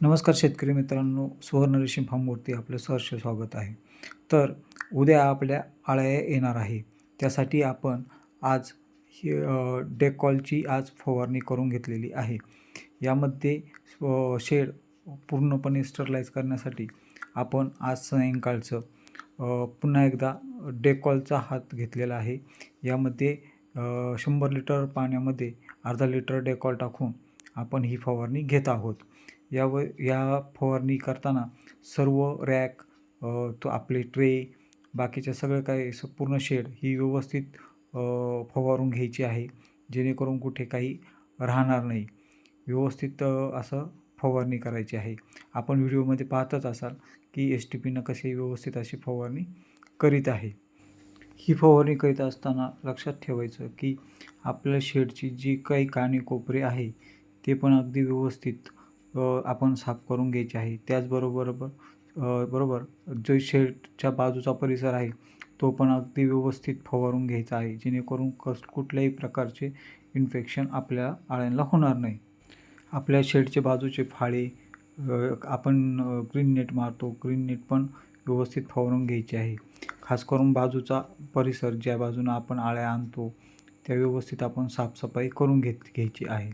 नमस्कार शेतकरी मित्रांनो, सुवर्ण रेशीम फार्मवरती आपलं सहर्ष स्वागत आहे. तर उद्या आपल्या अळ्या येणार आहे. त्यासाठी आपण आज ही डेकॉलची आज फवारणी करून घेतलेली आहे. यामध्ये शेड पूर्णपणे स्टरलाइज करण्यासाठी आपण आज सायंकाळचं पुन्हा एकदा डेकॉलचा हात घेतलेला आहे. यामध्ये 100 लिटर पाण्यामध्ये अर्धा लिटर डेकॉल टाकून आपण ही फवारणी घेत आहोत. या फवारणी करताना सर्व रॅक तो आपले ट्रे बाकीच्या सगळं काही पूर्ण शेड ही व्यवस्थित फवारून घ्यायची आहे, जेणेकरून कुठे काही राहणार नाही. व्यवस्थित असं फवारणी करायची आहे. आपण व्हिडिओमध्ये पाहतच असाल की STPनं कशी व्यवस्थित अशी फवारणी करीत आहे. ही फवारणी करीत असताना लक्षात ठेवायचं की आपल्या शेडची जी काही कानेकोपरे आहे ते पण अगदी व्यवस्थित आपण साफ करून घ्यायचे आहे. त्याचबरोबर बरोबर जो शेडच्या बाजूचा परिसर आहे तो पण अगदी व्यवस्थित फवारून घ्यायचा आहे, जेणेकरून कुठल्याही प्रकारचे इन्फेक्शन आपल्या अळ्यांना होणार नाही. आपल्या शेडच्या बाजूचे फाळे आपण ग्रीन नेट मारतो, ग्रीन नेट पण व्यवस्थित फवारून घ्यायची आहे. खास करून बाजूचा परिसर ज्या बाजूनं आपण अळ्या आणतो त्या व्यवस्थित आपण साफसफाई करून घ्यायची आहे.